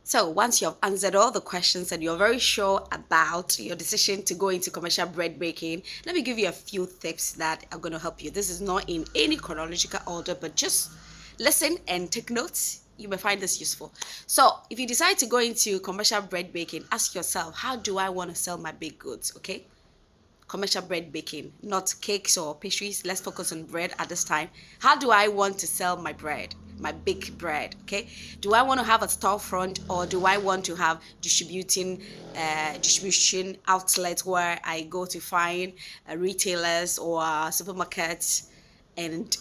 So once you've answered all the questions and you're very sure about your decision to go into commercial bread baking, let me give you a few tips that are going to help you. This is not in any chronological order, but just listen and take notes. You may find this useful. So if you decide to go into commercial bread baking, ask yourself, how do I want to sell my baked goods? Okay. Commercial bread baking, not cakes or pastries. Let's focus on bread at this time. How do I want to sell my bread, my baked bread? Okay, do I want to have a storefront, or do I want to have distribution outlets where I go to find retailers or supermarkets and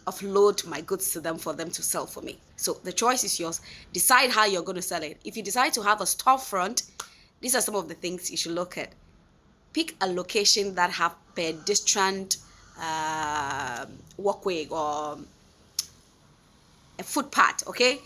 offload my goods to them for them to sell for me? So the choice is yours. Decide how you're going to sell it. If you decide to have a storefront, these are some of the things you should look at. Pick a location that have pedestrian walkway or a footpath. Okay,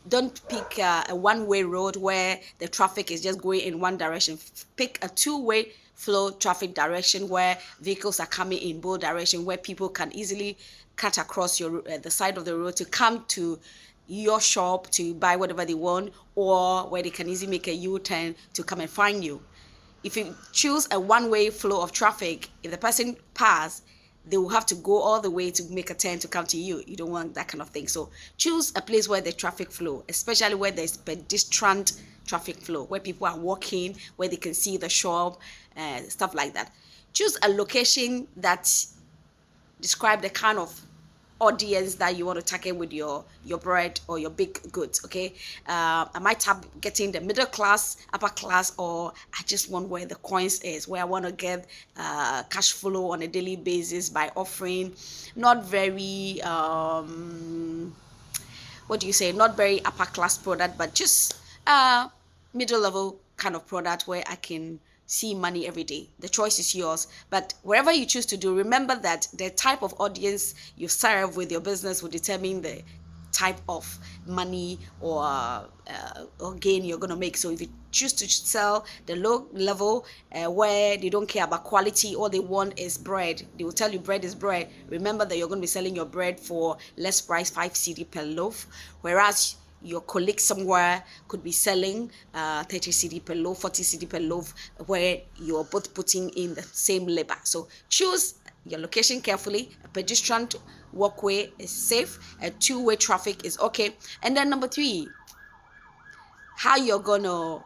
don't pick a one-way road where the traffic is just going in one direction. Pick a two-way flow traffic direction where vehicles are coming in both direction, where people can easily cut across your the side of the road to come to your shop to buy whatever they want, or where they can easily make a U-turn to come and find you. If you choose a one-way flow of traffic, if the person pass, they will have to go all the way to make a turn to come to you. You don't want that kind of thing. So choose a place where the traffic flow, especially where there's pedestrian traffic flow, where people are walking, where they can see the shop, stuff like that. Choose a location that describe the kind of audience that you want to target with your bread or your baked goods. Okay, I might have getting the middle class, upper class, or I just want where the coins is, where I want to get cash flow on a daily basis by offering not very what do you say, not very upper class product, but just middle level kind of product where I can see money every day. The choice is yours. But wherever you choose to do, remember that the type of audience you serve with your business will determine the type of money or gain you're going to make. So if you choose to sell the low level where they don't care about quality, all they want is bread, they will tell you bread is bread. Remember that you're going to be selling your bread for less price, 5 cedi per loaf, whereas your colleague somewhere could be selling 30 cedi per loaf, 40 cedi per loaf, where you're both putting in the same labor. So choose your location carefully. A pedestrian walkway is safe, a two-way traffic is okay. And then number 3, how you're gonna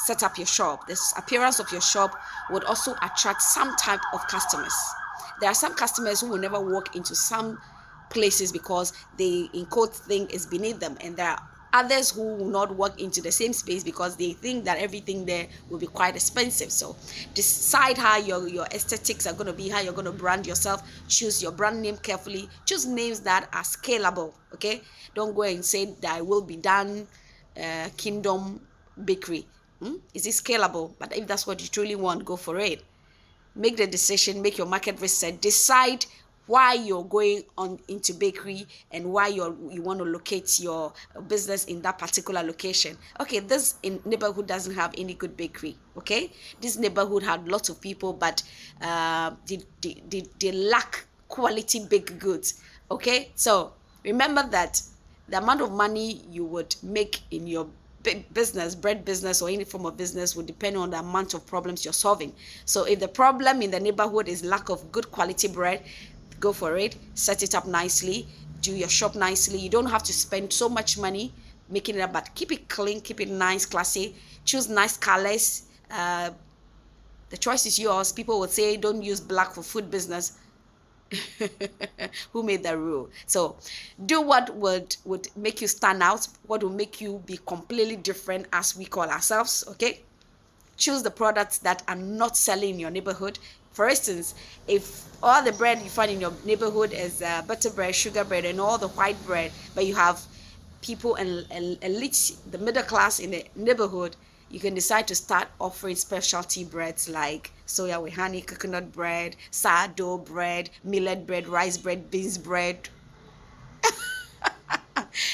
set up your shop. The appearance of your shop would also attract some type of customers. There are some customers who will never walk into some places because they in quote think is beneath them, and there are others who will not walk into the same space because they think that everything there will be quite expensive. So decide how your aesthetics are going to be, how you're going to brand yourself. Choose your brand name carefully. Choose names that are scalable. Okay, don't go and say that I will be done Kingdom Bakery. Is it scalable? But if that's what you truly want, go for it. Make the decision, make your market research, decide why you're going on into bakery and why you want to locate your business in that particular location. Okay, this neighborhood doesn't have any good bakery. Okay, this neighborhood had lots of people, but they lack quality baked goods. Okay, so remember that the amount of money you would make in your business, bread business, or any form of business would depend on the amount of problems you're solving. So if the problem in the neighborhood is lack of good quality bread, go for it. Set it up nicely, do your shop nicely. You don't have to spend so much money making it up, but keep it clean, keep it nice, classy. Choose nice colors. The choice is yours. People would say don't use black for food business. Who made that rule? So do what would make you stand out, what will make you be completely different, as we call ourselves. Okay, choose the products that are not selling in your neighborhood. For instance, if all the bread you find in your neighborhood is butter bread, sugar bread, and all the white bread, but you have people and elite, the middle class in the neighborhood, you can decide to start offering specialty breads like soya with honey, coconut bread, sourdough bread, millet bread, rice bread, beans bread.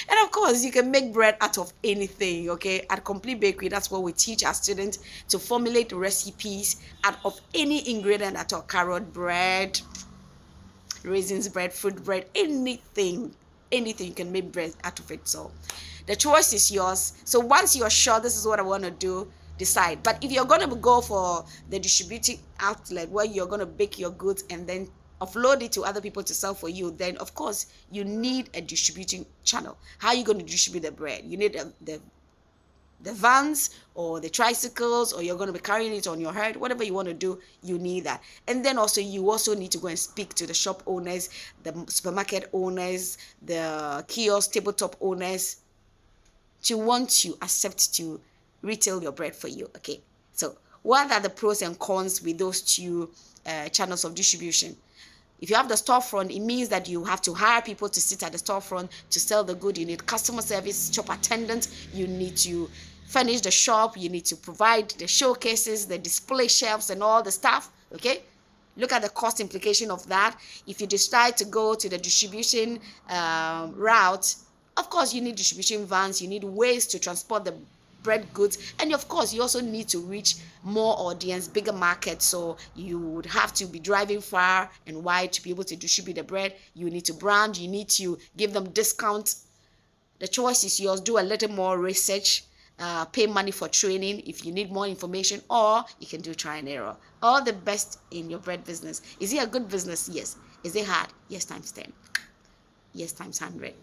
And of course, you can make bread out of anything. Okay, at Complete Bakery, that's what we teach our students, to formulate recipes out of any ingredient at all. Carrot bread, raisins bread, fruit bread, anything you can make bread out of it. So The choice is yours. So once you're sure this is what I want to do, decide. But if you're going to go for the distributing outlet where you're going to bake your goods and then offload it to other people to sell for you, then of course you need a distributing channel. How are you going to distribute the bread? You need the vans or the tricycles, or you're going to be carrying it on your head. Whatever you want to do, you need that. And then also you also need to go and speak to the shop owners, the supermarket owners, the kiosk tabletop owners, to want to accept to retail your bread for you. Okay, so what are the pros and cons with those two channels of distribution? If you have the storefront, it means that you have to hire people to sit at the storefront to sell the good. You need customer service, shop attendants. You need to furnish the shop. You need to provide the showcases, the display shelves, and all the stuff. Okay, look at the cost implication of that. If you decide to go to the distribution route, of course you need distribution vans. You need ways to transport the bread goods, and of course you also need to reach more audience, bigger market. So you would have to be driving far and wide to be able to distribute the bread. You need to brand, you need to give them discount. The choice is yours. Do a little more research, pay money for training if you need more information, or you can do try and error. All the best in your bread business. Is it a good business? Yes. Is it hard? Yes, times 10. Yes, times 100.